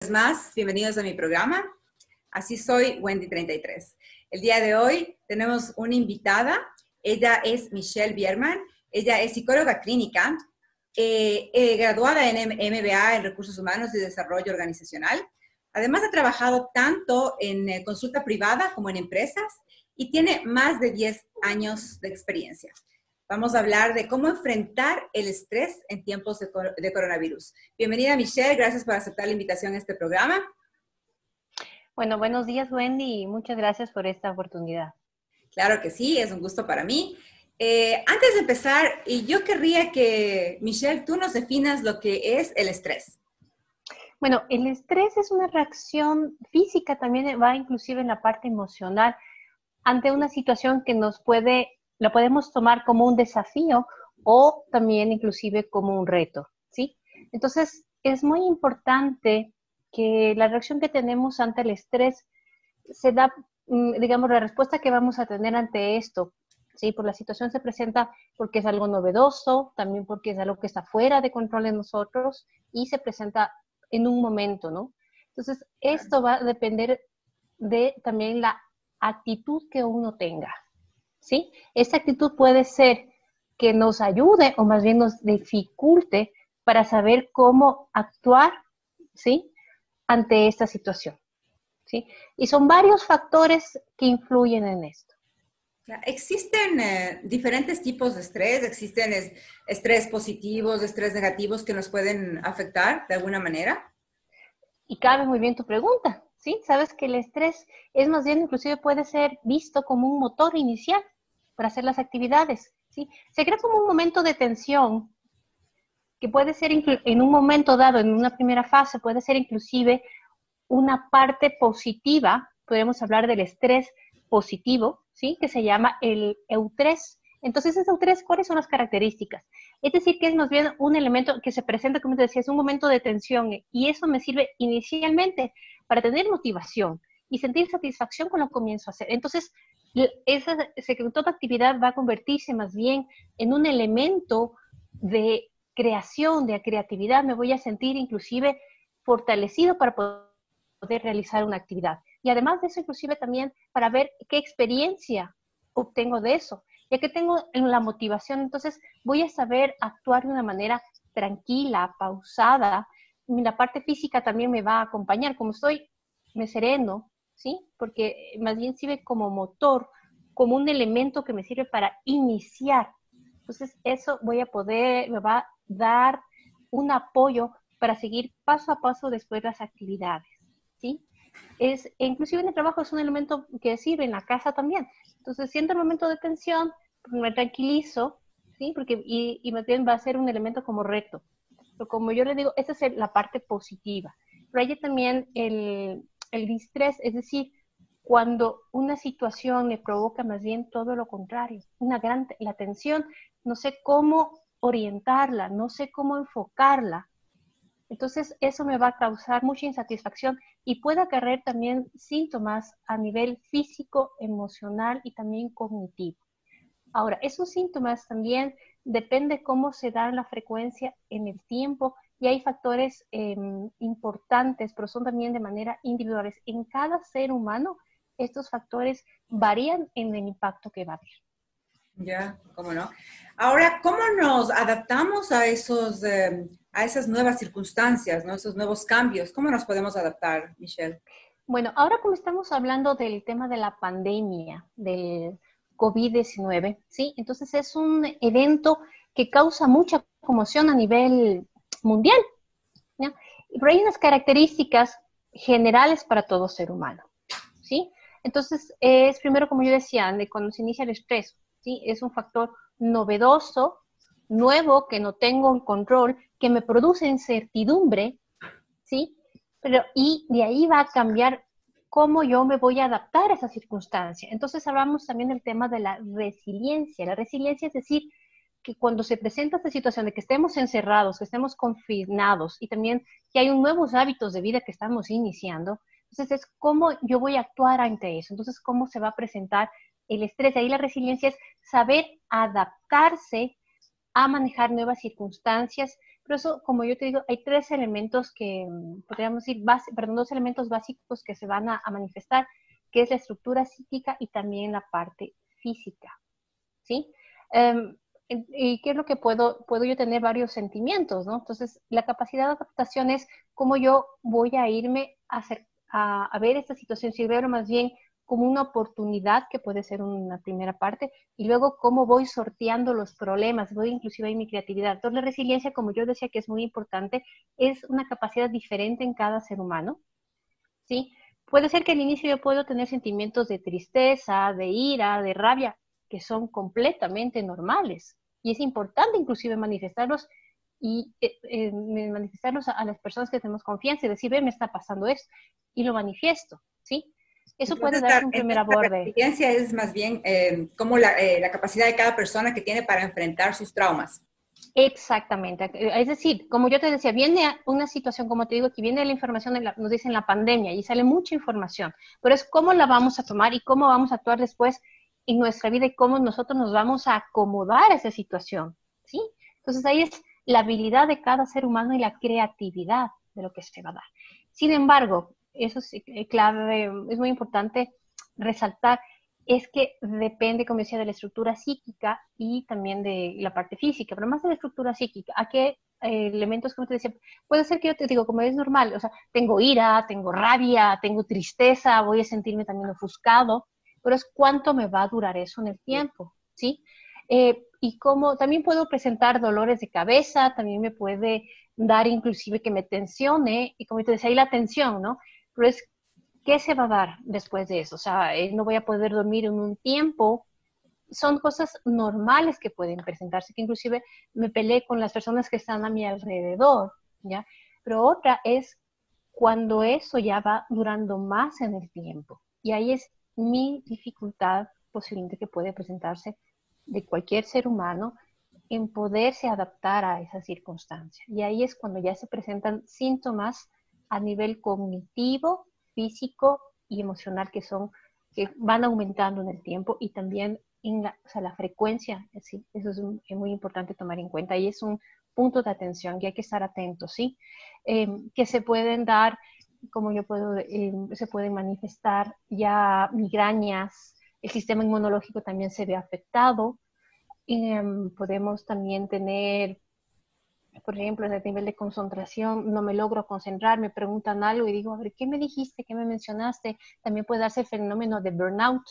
Más, bienvenidos a mi programa. Así soy, Wendy33. El día de hoy tenemos una invitada. Ella es Michelle Bierman. Ella es psicóloga clínica, graduada en MBA en Recursos Humanos y Desarrollo Organizacional. Además, ha trabajado tanto en consulta privada como en empresas y tiene más de 10 años de experiencia. Vamos a hablar de cómo enfrentar el estrés en tiempos de coronavirus. Bienvenida, Michelle. Gracias por aceptar la invitación a este programa. Bueno, buenos días, Wendy, y muchas gracias por esta oportunidad. Claro que sí, es un gusto para mí. Antes de empezar, yo querría que, Michelle, tú nos definas lo que es el estrés. Bueno, el estrés es una reacción física, también va inclusive en la parte emocional, ante una situación que la podemos tomar como un desafío o también inclusive como un reto, ¿sí? Entonces, es muy importante que la reacción que tenemos ante el estrés se da, digamos, la respuesta que vamos a tener ante esto, ¿sí? Por la situación se presenta porque es algo novedoso, también porque es algo que está fuera de control de nosotros y se presenta en un momento, ¿no? Entonces, esto va a depender de también la actitud que uno tenga, ¿sí? Esta actitud puede ser que nos ayude o más bien nos dificulte para saber cómo actuar, ¿sí? Ante esta situación, ¿sí? Y son varios factores que influyen en esto. ¿Existen diferentes tipos de estrés? ¿Existen estrés positivos, estrés negativos que nos pueden afectar de alguna manera? Y cabe muy bien tu pregunta, ¿sí? Sabes que el estrés es más bien, inclusive puede ser visto como un motor inicial para hacer las actividades, ¿sí? Se crea como un momento de tensión que puede ser en un momento dado, en una primera fase, puede ser inclusive una parte positiva, podemos hablar del estrés positivo, ¿sí? Que se llama el eustrés. Entonces, ese eustrés, ¿cuáles son las características? Es decir, que es más bien un elemento que se presenta, como te decía, es un momento de tensión y eso me sirve inicialmente para tener motivación y sentir satisfacción con lo que comienzo a hacer. Entonces, toda actividad va a convertirse más bien en un elemento de creación, de creatividad. Me voy a sentir inclusive fortalecido para poder realizar una actividad. Y además de eso, inclusive también para ver qué experiencia obtengo de eso. Ya que tengo la motivación, entonces voy a saber actuar de una manera tranquila, pausada. Y la parte física también me va a acompañar. Como me sereno, ¿sí? Porque más bien sirve como motor, como un elemento que me sirve para iniciar. Entonces eso me va a dar un apoyo para seguir paso a paso después las actividades, ¿sí? Inclusive en el trabajo es un elemento que sirve, en la casa también. Entonces, siento el momento de tensión, me tranquilizo, ¿sí? Y más bien va a ser un elemento como reto. Pero como yo le digo, esa es la parte positiva. Pero hay también el distrés, es decir, cuando una situación me provoca más bien todo lo contrario, la tensión, no sé cómo orientarla, no sé cómo enfocarla. Entonces, eso me va a causar mucha insatisfacción y puede acarrear también síntomas a nivel físico, emocional y también cognitivo. Ahora, esos síntomas también depende cómo se da la frecuencia en el tiempo y hay factores importantes, pero son también de manera individuales. En cada ser humano, estos factores varían en el impacto que va a haber. Ya, cómo no. Ahora, ¿cómo nos adaptamos a a esas nuevas circunstancias, ¿no? Esos nuevos cambios? ¿Cómo nos podemos adaptar, Michelle? Bueno, ahora como estamos hablando del tema de la pandemia, del COVID-19, ¿sí? Entonces es un evento que causa mucha conmoción a nivel mundial, ¿ya? Pero hay unas características generales para todo ser humano, ¿sí? Entonces es primero, como yo decía, de cuando se inicia el estrés, ¿sí? Es un factor novedoso, nuevo, que no tengo en control, que me produce incertidumbre, ¿sí? Y de ahí va a cambiar cómo yo me voy a adaptar a esa circunstancia. Entonces hablamos también del tema de la resiliencia. La resiliencia es decir, que cuando se presenta esta situación de que estemos encerrados, que estemos confinados y también que hay nuevos hábitos de vida que estamos iniciando, entonces es cómo yo voy a actuar ante eso. Entonces, cómo se va a presentar el estrés. Ahí la resiliencia es saber adaptarse a manejar nuevas circunstancias, Por eso, como yo te digo, hay tres elementos que, podríamos decir, dos elementos básicos que se van a manifestar, que es la estructura psíquica y también la parte física, ¿sí? ¿Y qué es lo que puedo yo tener varios sentimientos, ¿no? Entonces, la capacidad de adaptación es cómo yo voy a irme a ver esta situación, si veo más bien como una oportunidad, que puede ser una primera parte, y luego cómo voy sorteando los problemas, voy inclusive en mi creatividad. Entonces, la resiliencia, como yo decía que es muy importante, es una capacidad diferente en cada ser humano, ¿sí? Puede ser que al inicio yo puedo tener sentimientos de tristeza, de ira, de rabia, que son completamente normales. Y es importante inclusive manifestarlos y manifestarlos a las personas que tenemos confianza y decir, ve, me está pasando esto, y lo manifiesto, ¿sí? Eso puede darse un primer Entonces, la aborde. resiliencia es más bien como la capacidad de cada persona que tiene para enfrentar sus traumas. Exactamente. Es decir, como yo te decía, viene una situación, como te digo, que viene la información, nos dicen la pandemia y sale mucha información, pero es cómo la vamos a tomar y cómo vamos a actuar después en nuestra vida y cómo nosotros nos vamos a acomodar a esa situación, ¿sí? Entonces ahí es la habilidad de cada ser humano y la creatividad de lo que se va a dar. Sin embargo, eso es clave, es muy importante resaltar, es que depende, como decía, de la estructura psíquica y también de la parte física, pero más de la estructura psíquica. ¿A qué elementos, como te decía? Puede ser que yo te digo, como es normal, o sea, tengo ira, tengo rabia, tengo tristeza, voy a sentirme también ofuscado, pero es cuánto me va a durar eso en el tiempo, ¿sí? Y como también puedo presentar dolores de cabeza, también me puede dar inclusive que me tensione, y como te decía, ahí la tensión, ¿no? Pero es ¿qué se va a dar después de eso? O sea, no voy a poder dormir en un tiempo. Son cosas normales que pueden presentarse, que inclusive me peleé con las personas que están a mi alrededor, ¿ya? Pero otra es cuando eso ya va durando más en el tiempo. Y ahí es mi dificultad posiblemente que puede presentarse de cualquier ser humano en poderse adaptar a esa circunstancia. Y ahí es cuando ya se presentan síntomas a nivel cognitivo, físico y emocional que van aumentando en el tiempo y también o sea, la frecuencia, ¿sí? Eso es muy importante tomar en cuenta y es un punto de atención y hay que estar atentos, ¿sí? Que se pueden dar, como yo puedo, se pueden manifestar ya migrañas, el sistema inmunológico también se ve afectado, podemos también tener, por ejemplo, en el nivel de concentración, no me logro concentrar, me preguntan algo y digo, a ver, ¿qué me dijiste? ¿Qué me mencionaste? También puede darse el fenómeno de burnout,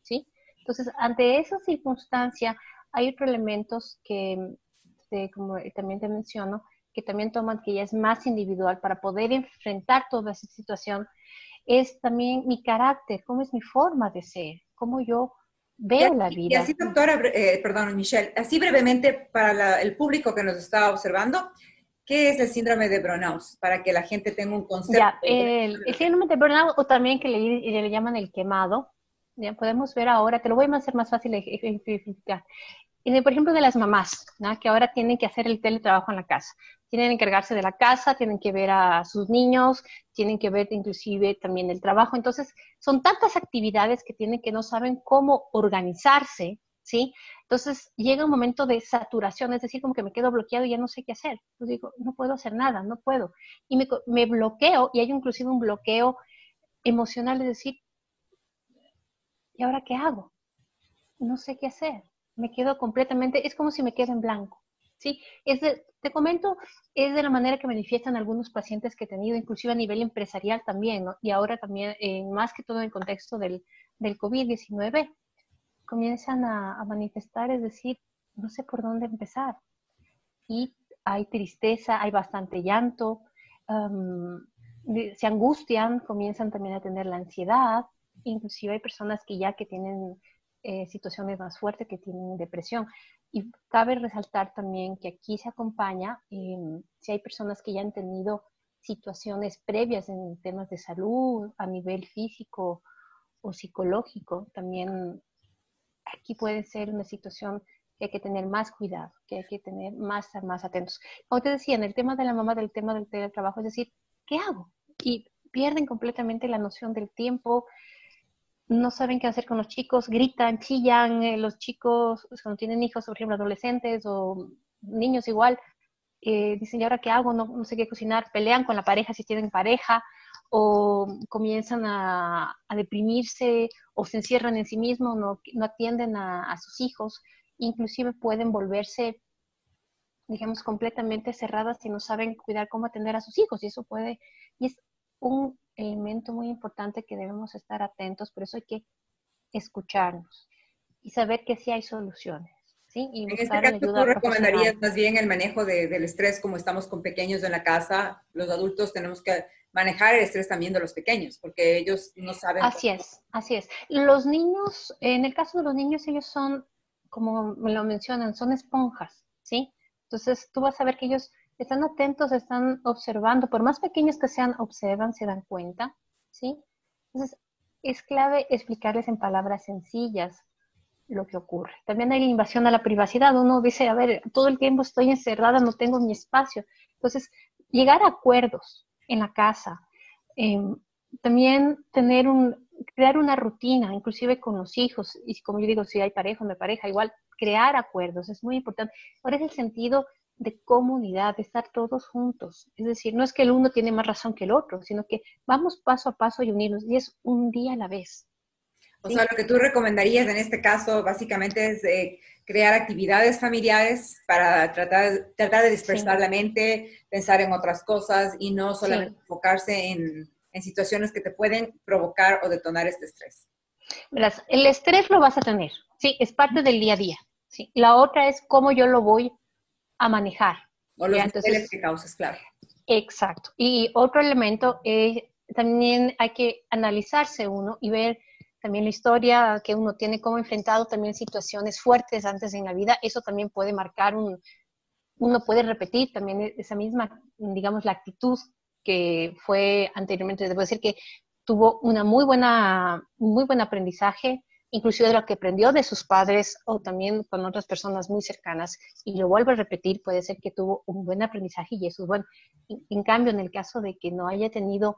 ¿sí? Entonces, ante esa circunstancia, hay otros elementos que, como también te menciono, que también toman que ya es más individual para poder enfrentar toda esa situación, es también mi carácter, cómo es mi forma de ser, cómo yo veo la Y así, vida. doctora, perdón, Michelle, así brevemente para el público que nos está observando, ¿qué es el síndrome de burnout? Para que la gente tenga un concepto. Ya, el síndrome de burnout o también que le llaman el quemado, ya podemos ver ahora, te lo voy a hacer más fácil de ejemplificar. Por ejemplo, de las mamás, ¿no? Que ahora tienen que hacer el teletrabajo en la casa. Tienen que encargarse de la casa, tienen que ver a sus niños, tienen que ver inclusive también el trabajo. Entonces, son tantas actividades que tienen que no saben cómo organizarse, ¿sí? Entonces, llega un momento de saturación, es decir, como que me quedo bloqueado y ya no sé qué hacer. Pues digo, no puedo hacer nada, no puedo. Y me bloqueo, y hay inclusive un bloqueo emocional, es decir, ¿y ahora qué hago? No sé qué hacer, me quedo completamente, es como si me quedo en blanco, ¿sí? Te comento, es de la manera que manifiestan algunos pacientes que he tenido, inclusive a nivel empresarial también, ¿no? Y ahora también, más que todo en el contexto del COVID-19, comienzan a manifestar, es decir, no sé por dónde empezar. Y hay tristeza, hay bastante llanto, um, se angustian, comienzan también a tener la ansiedad, inclusive hay personas que tienen situaciones más fuertes, que tienen depresión. Y cabe resaltar también que aquí se acompaña, si hay personas que ya han tenido situaciones previas en temas de salud, a nivel físico o psicológico, también aquí puede ser una situación que hay que tener más cuidado, que hay que tener más atentos. Como te decía, en el tema de la mamá, del tema del teletrabajo, es decir, ¿qué hago? Y pierden completamente la noción del tiempo, no saben qué hacer con los chicos, gritan, chillan, los chicos, cuando tienen hijos, por ejemplo, adolescentes o niños igual, dicen, ¿y ahora qué hago? No sé qué cocinar, pelean con la pareja si tienen pareja, o comienzan a deprimirse, o se encierran en sí mismos, no atienden a sus hijos, inclusive pueden volverse, digamos, completamente cerradas y no saben cuidar cómo atender a sus hijos, y es un elemento muy importante que debemos estar atentos, por eso hay que escucharnos y saber que sí hay soluciones, ¿sí? Y En este buscar la caso, ¿tú ayuda recomendarías profesional. más bien el manejo del estrés como estamos con pequeños en la casa? Los adultos tenemos que manejar el estrés también de los pequeños, porque ellos no saben Así cómo. es, así es. Los niños, en el caso de los niños, ellos son, como me lo mencionan, son esponjas, ¿sí? Entonces tú vas a ver que ellos están atentos, están observando, por más pequeños que sean, observan, se dan cuenta, ¿sí? Entonces es clave explicarles en palabras sencillas lo que ocurre. También hay la invasión a la privacidad. Uno dice, a ver, todo el tiempo estoy encerrada, no tengo mi espacio. Entonces, llegar a acuerdos en la casa, eh, también crear una rutina, inclusive con los hijos, y como yo digo, si hay pareja o no hay pareja, igual crear acuerdos es muy importante. Ahora es el sentido de comunidad, de estar todos juntos. Es decir, no es que el uno tiene más razón que el otro, sino que vamos paso a paso y unirnos, y es un día a la vez. O sea, ¿Sí? lo que tú recomendarías en este caso básicamente es crear actividades familiares para tratar de dispersar Sí, la mente, pensar en otras cosas y no solamente sí. enfocarse en situaciones que te pueden provocar o detonar este estrés. Verás, el estrés lo vas a tener, sí, es parte del día a día, sí. La otra es cómo yo lo voy a manejar, O los ¿ya? niveles Entonces, que causas, claro. exacto. Y otro elemento es, también hay que analizarse uno y ver también la historia que uno tiene, cómo enfrentado también situaciones fuertes antes en la vida. Eso también puede marcar uno puede repetir también esa misma, digamos, la actitud que fue anteriormente. Debo decir que tuvo un muy buen aprendizaje, inclusive de lo que aprendió de sus padres o también con otras personas muy cercanas, y lo vuelvo a repetir, puede ser que tuvo un buen aprendizaje y eso es bueno. En cambio, en el caso de que no haya tenido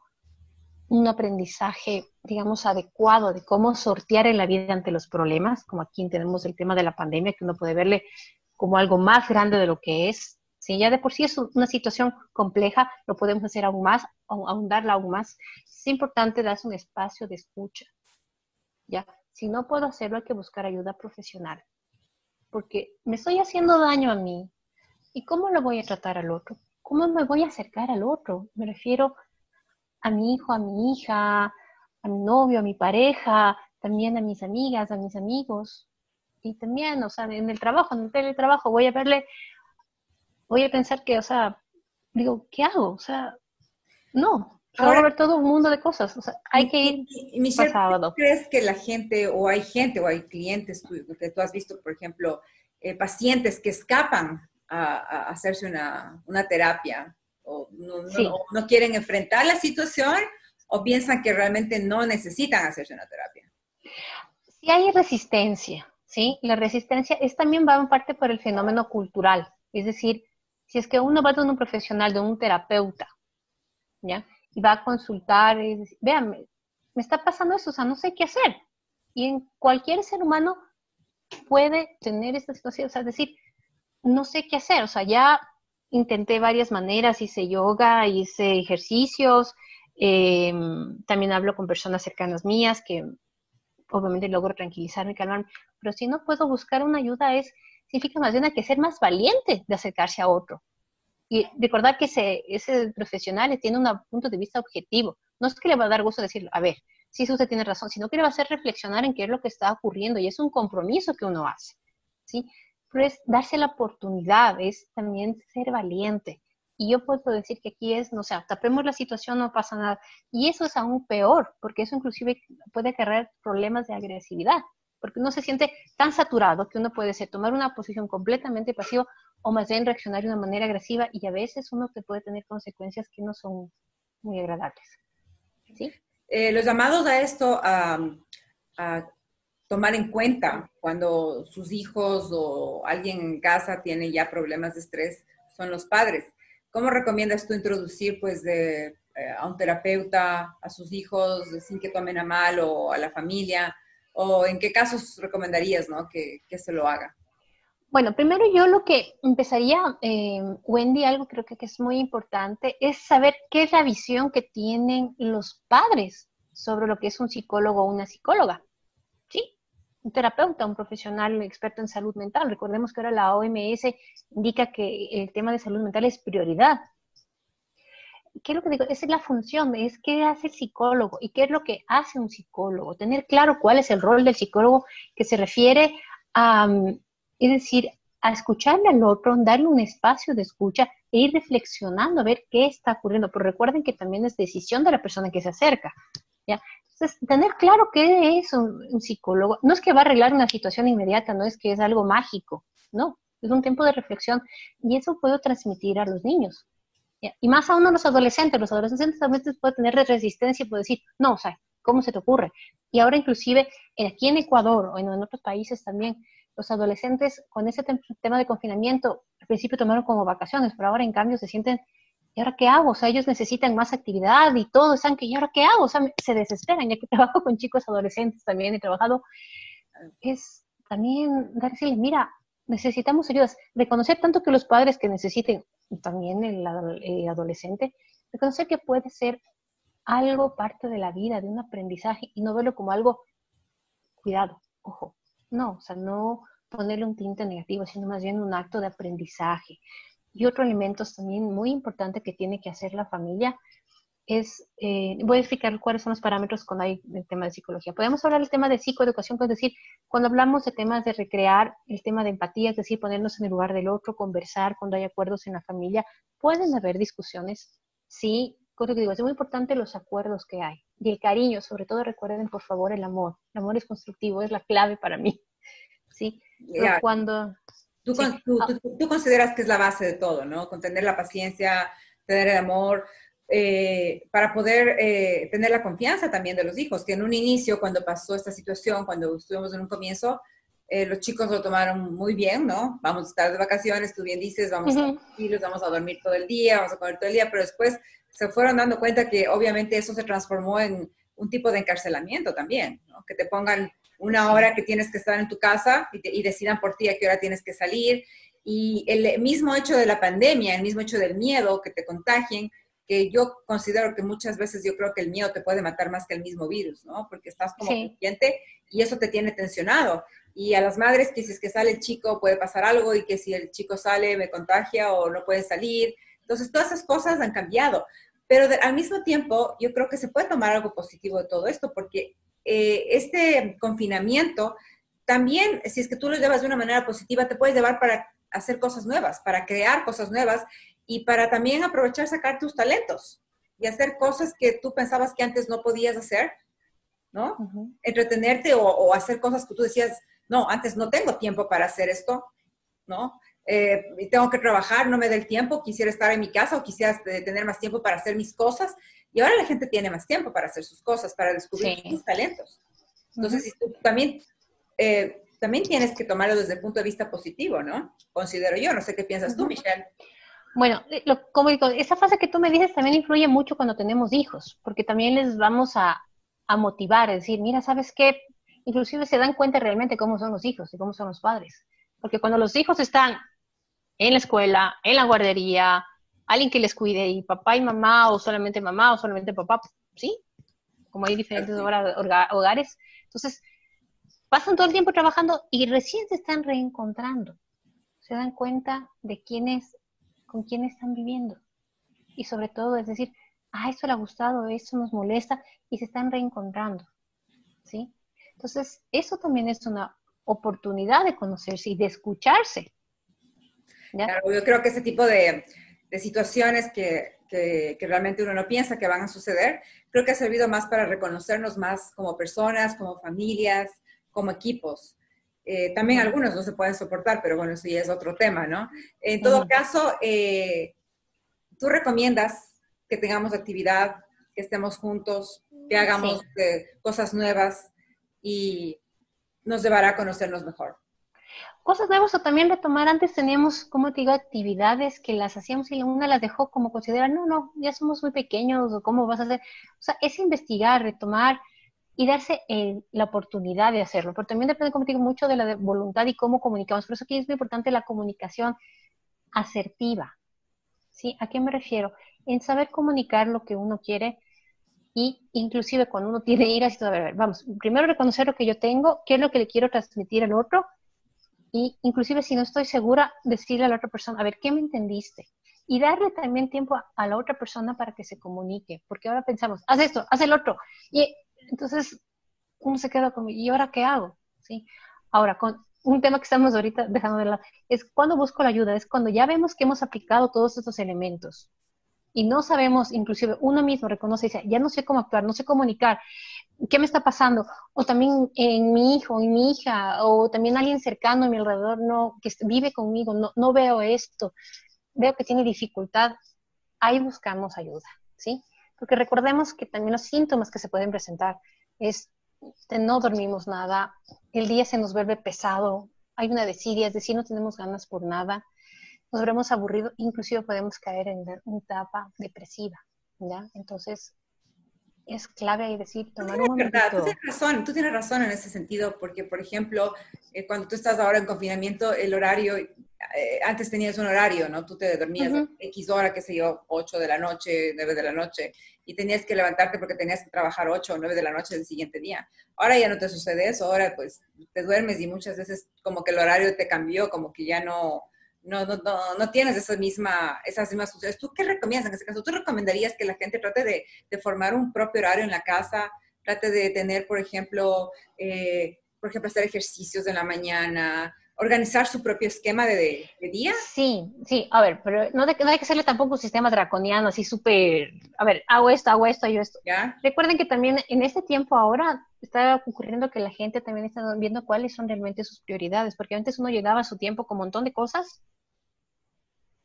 un aprendizaje, digamos, adecuado de cómo sortear en la vida ante los problemas, como aquí tenemos el tema de la pandemia, que uno puede verle como algo más grande de lo que es. Si ya de por sí es una situación compleja, lo podemos hacer aún más, ahondarla aún más. Es importante darse un espacio de escucha, ¿ya? Si no puedo hacerlo, hay que buscar ayuda profesional, porque me estoy haciendo daño a mí. ¿Y cómo lo voy a tratar al otro? ¿Cómo me voy a acercar al otro? Me refiero a mi hijo, a mi hija, a mi novio, a mi pareja, también a mis amigas, a mis amigos. Y también, o sea, en el trabajo, en el teletrabajo, voy a pensar que, o sea, digo, ¿qué hago? O sea, no, se va a Ahora, volver todo un mundo de cosas. O sea, hay que ir Michelle, ¿por qué pasado. crees que la gente o hay clientes que tú has visto, por ejemplo, pacientes que escapan a hacerse una terapia o Sí, no quieren enfrentar la situación o piensan que realmente no necesitan hacerse una terapia? sí hay resistencia, ¿sí? La resistencia es también va en parte por el fenómeno cultural. Es decir, si es que uno va de un profesional, de un terapeuta, ¿ya? Y va a consultar y decir, vean, me está pasando eso, o sea, no sé qué hacer. Y en cualquier ser humano puede tener esta situación, o sea, decir, no sé qué hacer, o sea, ya intenté varias maneras, hice yoga, hice ejercicios, eh, también hablo con personas cercanas mías que obviamente logro tranquilizarme, calmarme, pero si no puedo buscar una ayuda significa más bien hay que ser más valiente de acercarse a otro. Y recordar que ese profesional tiene un punto de vista objetivo. No es que le va a dar gusto decirlo, a ver, sí, usted tiene razón, sino que le va a hacer reflexionar en qué es lo que está ocurriendo y es un compromiso que uno hace, ¿sí? Pero es darse la oportunidad, es también ser valiente. Y yo puedo decir que aquí es, no sé, tapemos la situación, no pasa nada. Y eso es aún peor, porque eso inclusive puede crear problemas de agresividad, porque uno se siente tan saturado que uno puede tomar una posición completamente pasiva o más bien reaccionar de una manera agresiva y a veces uno que puede tener consecuencias que no son muy agradables. ¿Sí? Los llamados a esto, a tomar en cuenta cuando sus hijos o alguien en casa tiene ya problemas de estrés, son los padres. ¿Cómo recomiendas tú introducir pues a un terapeuta a sus hijos sin que tomen a mal o a la familia? ¿O en qué casos recomendarías, ¿no? que se lo haga? Bueno, primero yo lo que empezaría, Wendy, algo creo que es muy importante, es saber qué es la visión que tienen los padres sobre lo que es un psicólogo o una psicóloga, ¿sí? Un terapeuta, un profesional experto en salud mental. Recordemos que ahora la OMS indica que el tema de salud mental es prioridad. ¿Qué es lo que digo? Esa es la función, es qué hace el psicólogo y qué es lo que hace un psicólogo. Tener claro cuál es el rol del psicólogo que se refiere a, es decir, a escucharle al otro, darle un espacio de escucha e ir reflexionando a ver qué está ocurriendo. Pero recuerden que también es decisión de la persona que se acerca, ¿ya? Entonces, tener claro qué es un psicólogo. No es que va a arreglar una situación inmediata, no es que es algo mágico, no. Es un tiempo de reflexión y eso puedo transmitir a los niños. ¿Ya? Y más aún a los adolescentes. Los adolescentes también pueden tener resistencia y pueden decir, no, o sea, ¿cómo se te ocurre? Y ahora inclusive aquí en Ecuador o en otros países también, los adolescentes con ese tema de confinamiento, al principio tomaron como vacaciones, pero ahora en cambio se sienten, ¿y ahora qué hago? O sea, ellos necesitan más actividad y todo, ¿saben que? ¿Y ahora qué hago? O sea, se desesperan, ya que trabajo con chicos adolescentes también, he trabajado, es también decirles, mira, necesitamos ayudas, reconocer tanto que los padres que necesiten, también el adolescente, reconocer que puede ser algo parte de la vida, de un aprendizaje, y no verlo como algo, cuidado, ojo, no, o sea, no ponerle un tinte negativo, sino más bien un acto de aprendizaje. Y otro elemento también muy importante que tiene que hacer la familia es, voy a explicar cuáles son los parámetros cuando hay el tema de psicología. Podemos hablar del tema de psicoeducación, es decir, cuando hablamos de temas de recrear, el tema de empatía, es decir, ponernos en el lugar del otro, conversar cuando hay acuerdos en la familia, pueden haber discusiones, sí, cosa que digo, es muy importante los acuerdos que hay, y el cariño, sobre todo recuerden por favor el amor es constructivo, es la clave para mí, ¿sí? Pero Ya, cuando... tú, Sí, tú consideras que es la base de todo, ¿no? Con tener la paciencia, tener el amor, para poder tener la confianza también de los hijos, que en un inicio, cuando pasó esta situación, cuando estuvimos en un comienzo, los chicos lo tomaron muy bien, ¿no? Vamos a estar de vacaciones, tú bien dices, vamos a irlos, vamos a dormir todo el día, vamos a comer todo el día, pero después se fueron dando cuenta que obviamente eso se transformó en un tipo de encarcelamiento también, ¿no? Que te pongan una hora que tienes que estar en tu casa y decidan por ti a qué hora tienes que salir. Y el mismo hecho de la pandemia, el mismo hecho del miedo, que te contagien, que yo considero que muchas veces yo creo que el miedo te puede matar más que el mismo virus, ¿no? Porque estás como sí, pendiente y eso te tiene tensionado. Y a las madres que si es que sale el chico puede pasar algo y que si el chico sale me contagia o no puede salir. Entonces todas esas cosas han cambiado. Pero al mismo tiempo yo creo que se puede tomar algo positivo de todo esto porque este confinamiento también, si es que tú lo llevas de una manera positiva, te puedes llevar para hacer cosas nuevas, para crear cosas nuevas y para también aprovechar sacar tus talentos y hacer cosas que tú pensabas que antes no podías hacer, ¿no? Entretenerte o hacer cosas que tú decías, no, antes no tengo tiempo para hacer esto, ¿no? Y tengo que trabajar, no me da el tiempo, quisiera estar en mi casa o quisiera tener más tiempo para hacer mis cosas. Y ahora la gente tiene más tiempo para hacer sus cosas, para descubrir sus talentos. Entonces, si tú también, también tienes que tomarlo desde el punto de vista positivo, ¿no? Considero yo, no sé qué piensas tú, Michelle. Bueno, como digo, esa fase que tú me dices también influye mucho cuando tenemos hijos, porque también les vamos a motivar, es decir, mira, ¿sabes qué? Inclusive se dan cuenta realmente cómo son los hijos y cómo son los padres. Porque cuando los hijos están en la escuela, en la guardería, alguien que les cuide, y papá y mamá, o solamente papá, ¿sí? Como hay diferentes hogares. Entonces, pasan todo el tiempo trabajando y recién se están reencontrando. Se dan cuenta de con quién están viviendo. Y sobre todo, es decir, esto le ha gustado, esto nos molesta, y se están reencontrando, ¿sí? Entonces, eso también es una oportunidad de conocerse y de escucharse, ¿ya? Claro, yo creo que ese tipo de situaciones que realmente uno no piensa que van a suceder, creo que ha servido más para reconocernos más como personas, como familias, como equipos. También algunos no se pueden soportar, pero bueno, eso ya es otro tema, ¿no? En todo caso, ¿tú recomiendas que tengamos actividad, que estemos juntos, que hagamos cosas nuevas y nos llevará a conocernos mejor? Cosas nuevas o también retomar, antes teníamos, como te digo, actividades que las hacíamos y una las dejó como considerar, no, ya somos muy pequeños, o cómo vas a hacer, o sea, es investigar, retomar, y darse la oportunidad de hacerlo. Pero también depende, como te digo, mucho de la voluntad y cómo comunicamos. Por eso aquí es muy importante la comunicación asertiva. ¿Sí? ¿A qué me refiero? En saber comunicar lo que uno quiere y inclusive cuando uno tiene iras y todo, a ver, vamos, primero reconocer lo que yo tengo, qué es lo que le quiero transmitir al otro y inclusive si no estoy segura, decirle a la otra persona, a ver, ¿qué me entendiste? Y darle también tiempo a la otra persona para que se comunique, porque ahora pensamos, haz esto, haz el otro. Y entonces uno se queda como, ¿y ahora qué hago? ¿Sí? Ahora, con un tema que estamos ahorita dejando de lado, es cuando busco la ayuda, es cuando ya vemos que hemos aplicado todos estos elementos y no sabemos, inclusive uno mismo reconoce y dice, ya no sé cómo actuar, no sé comunicar, ¿qué me está pasando? O también en mi hijo, en mi hija, o también alguien cercano a mi alrededor no, que vive conmigo, no veo esto, veo que tiene dificultad, ahí buscamos ayuda, ¿sí? Porque recordemos que también los síntomas que se pueden presentar es que no dormimos nada, el día se nos vuelve pesado, hay una desidia, es decir, no tenemos ganas por nada, nos veremos aburridos, inclusive podemos caer en una etapa depresiva, ¿ya? Entonces, es clave ahí decir, tomar un Es verdad, momentito. tú tienes razón en ese sentido, porque, por ejemplo, cuando tú estás ahora en confinamiento, el horario, antes tenías un horario, ¿no? Tú te dormías a X hora, qué sé yo, 8 de la noche, 9 de la noche, y tenías que levantarte porque tenías que trabajar 8 o 9 de la noche del siguiente día. Ahora ya no te sucede eso, ahora pues te duermes y muchas veces como que el horario te cambió, como que ya no tienes esas mismas funciones. ¿Tú qué recomiendas en ese caso? ¿Tú recomendarías que la gente trate de formar un propio horario en la casa, trate de tener, por ejemplo, hacer ejercicios en la mañana, organizar su propio esquema de día? Sí, sí, a ver, pero no hay que hacerle tampoco un sistema draconiano, así súper, a ver, hago esto, yo esto. ¿Ya? Recuerden que también en este tiempo ahora está ocurriendo que la gente también está viendo cuáles son realmente sus prioridades, porque antes uno llegaba a su tiempo con un montón de cosas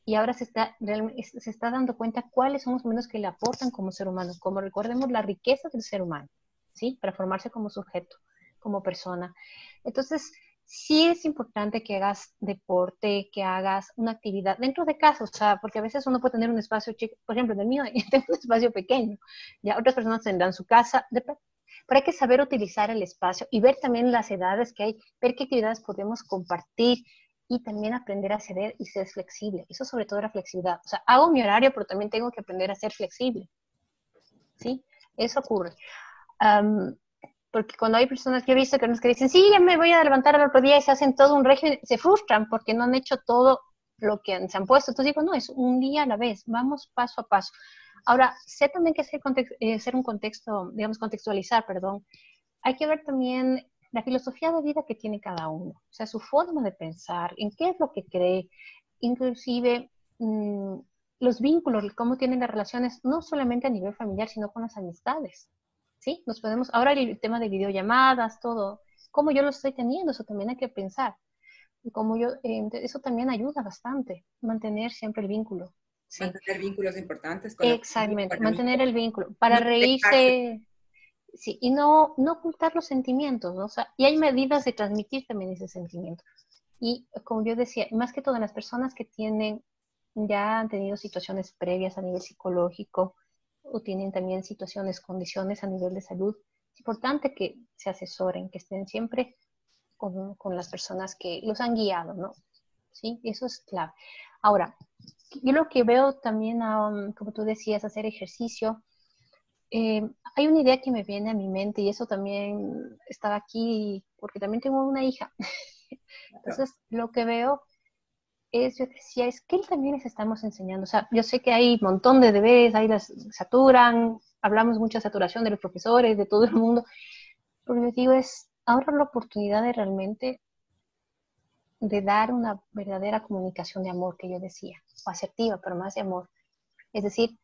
y ahora se está dando cuenta cuáles son los momentos que le aportan como ser humano, como recordemos la riqueza del ser humano, ¿sí? Para formarse como sujeto, como persona. Entonces, sí es importante que hagas deporte, que hagas una actividad dentro de casa, o sea, porque a veces uno puede tener un espacio chico, por ejemplo, en el mío tengo un espacio pequeño, ya otras personas tendrán su casa, pero hay que saber utilizar el espacio y ver también las edades que hay, ver qué actividades podemos compartir, y también aprender a ceder y ser flexible. Eso sobre todo la flexibilidad. O sea, hago mi horario, pero también tengo que aprender a ser flexible. ¿Sí? Eso ocurre. Um, porque cuando hay personas que he visto que dicen, sí, ya me voy a levantar al otro día y se hacen todo un régimen, se frustran porque no han hecho todo lo que se han puesto. Entonces digo, no, es un día a la vez, vamos paso a paso. Ahora, sé también que ser un contexto, digamos, contextualizar, perdón. Hay que ver también la filosofía de vida que tiene cada uno, o sea, su forma de pensar, en qué es lo que cree, inclusive los vínculos, cómo tienen las relaciones, no solamente a nivel familiar, sino con las amistades, ¿sí? Nos podemos, ahora el tema de videollamadas, todo, cómo yo lo estoy teniendo, eso también hay que pensar, y cómo yo, eso también ayuda bastante, mantener siempre el vínculo, ¿sí? Mantener vínculos importantes con la familia, Exactamente, con mantener amigos, el vínculo, para no dejarse. reírse. Sí, y no ocultar los sentimientos, ¿no? O sea, y hay medidas de transmitir también ese sentimiento. Y como yo decía, más que todo en las personas que ya han tenido situaciones previas a nivel psicológico o tienen también situaciones, condiciones a nivel de salud, es importante que se asesoren, que estén siempre con las personas que los han guiado, ¿no? Sí, eso es clave. Ahora, yo lo que veo también, como tú decías, hacer ejercicio. Hay una idea que me viene a mi mente y eso también estaba aquí porque también tengo una hija. Entonces, lo que veo es, yo decía, es que también les estamos enseñando. O sea, yo sé que hay un montón de deberes, ahí las saturan, hablamos mucha saturación de los profesores, de todo el mundo, pero yo digo, es ahora la oportunidad de realmente de dar una verdadera comunicación de amor, que yo decía, o asertiva, pero más de amor. Es decir,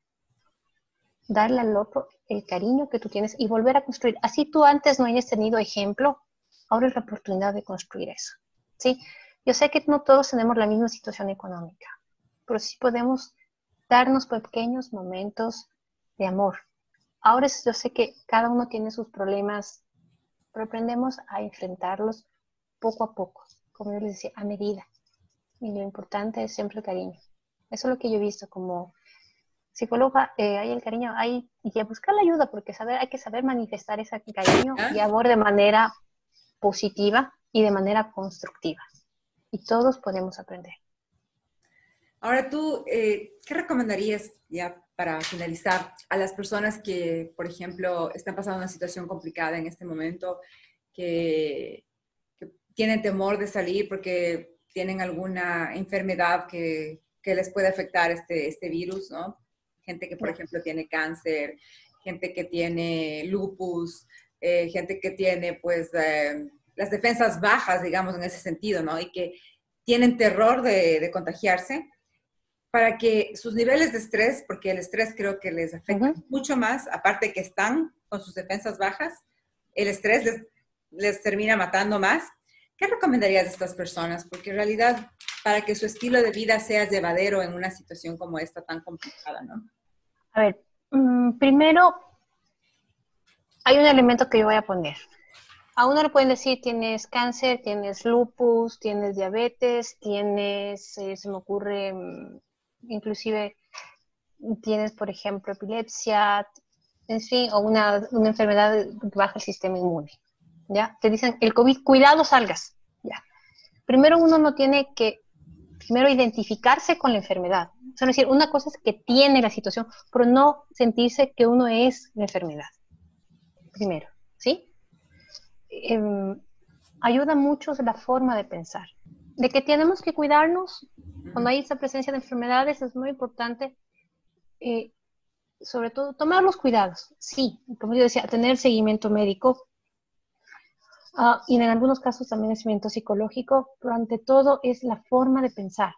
darle al otro el cariño que tú tienes y volver a construir. Así tú antes no hayas tenido ejemplo, ahora es la oportunidad de construir eso. ¿Sí? Yo sé que no todos tenemos la misma situación económica, pero sí podemos darnos pequeños momentos de amor. Ahora yo sé que cada uno tiene sus problemas, pero aprendemos a enfrentarlos poco a poco, como yo les decía, a medida. Y lo importante es siempre el cariño. Eso es lo que yo he visto como psicóloga, hay el cariño, y a buscar la ayuda, porque hay que saber manifestar ese cariño ¿Ah? y amor de manera positiva y de manera constructiva. Y todos podemos aprender. Ahora tú, ¿qué recomendarías ya para finalizar a las personas que, por ejemplo, están pasando una situación complicada en este momento, que tienen temor de salir porque tienen alguna enfermedad que les puede afectar este virus, ¿no? Gente que, por ejemplo, tiene cáncer, gente que tiene lupus, gente que tiene, pues, las defensas bajas, digamos, en ese sentido, ¿no? Y que tienen terror de contagiarse para que sus niveles de estrés, porque el estrés creo que les afecta mucho más, aparte de que están con sus defensas bajas, el estrés les termina matando más. ¿Qué recomendarías a estas personas? Porque en realidad, para que su estilo de vida sea llevadero en una situación como esta tan complicada, ¿no? A ver, primero hay un elemento que yo voy a poner. A uno le pueden decir, tienes cáncer, tienes lupus, tienes diabetes, tienes, se me ocurre, inclusive tienes, por ejemplo, epilepsia, en fin, o una enfermedad que baja el sistema inmune. ¿Ya? Te dicen, el COVID, cuidado, salgas. ¿Ya? Primero uno no tiene que, primero identificarse con la enfermedad. O sea, es decir, una cosa es que tiene la situación, pero no sentirse que uno es la enfermedad. Primero, ¿sí? Ayuda mucho la forma de pensar. De que tenemos que cuidarnos, cuando hay esta presencia de enfermedades, es muy importante, sobre todo, tomar los cuidados. Sí, como yo decía, tener seguimiento médico, y en algunos casos también el seguimiento psicológico, pero ante todo es la forma de pensar.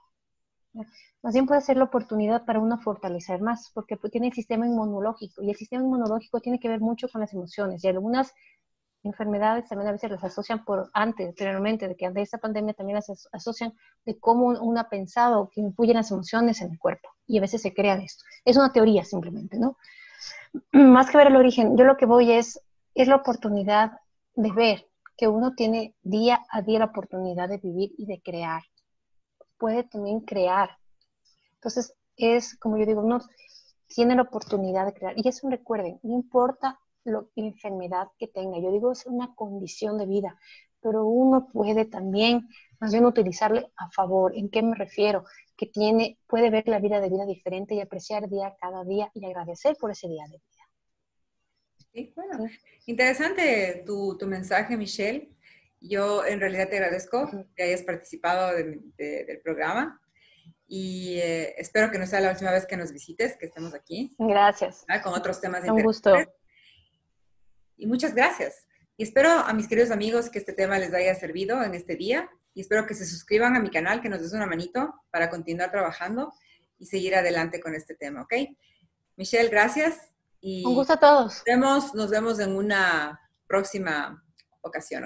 Más bien puede ser la oportunidad para uno fortalecer más, porque tiene el sistema inmunológico, y el sistema inmunológico tiene que ver mucho con las emociones, y algunas enfermedades también a veces las asocian anteriormente, de que ante esta pandemia también las asocian de cómo uno ha pensado, que influyen las emociones en el cuerpo, y a veces se crean esto. Es una teoría simplemente, ¿no? Más que ver el origen, yo lo que voy es la oportunidad de ver que uno tiene día a día la oportunidad de vivir y de crear. Puede también crear. Entonces, es como yo digo, uno tiene la oportunidad de crear. Y eso recuerden, no importa la enfermedad que tenga. Yo digo, es una condición de vida, pero uno puede también, más bien, utilizarle a favor. ¿En qué me refiero? Que puede ver la vida de vida diferente y apreciar cada día y agradecer por ese día de vida. Sí, bueno, interesante tu mensaje, Michelle. Yo en realidad te agradezco que hayas participado del programa y espero que no sea la última vez que nos visites, que estemos aquí. Gracias. Con otros temas Un interesantes. gusto. Y muchas gracias. Y espero a mis queridos amigos que este tema les haya servido en este día y espero que se suscriban a mi canal, que nos des una manito para continuar trabajando y seguir adelante con este tema, ¿ok? Michelle, gracias. Un Y gusto a todos. nos vemos en una próxima ocasión.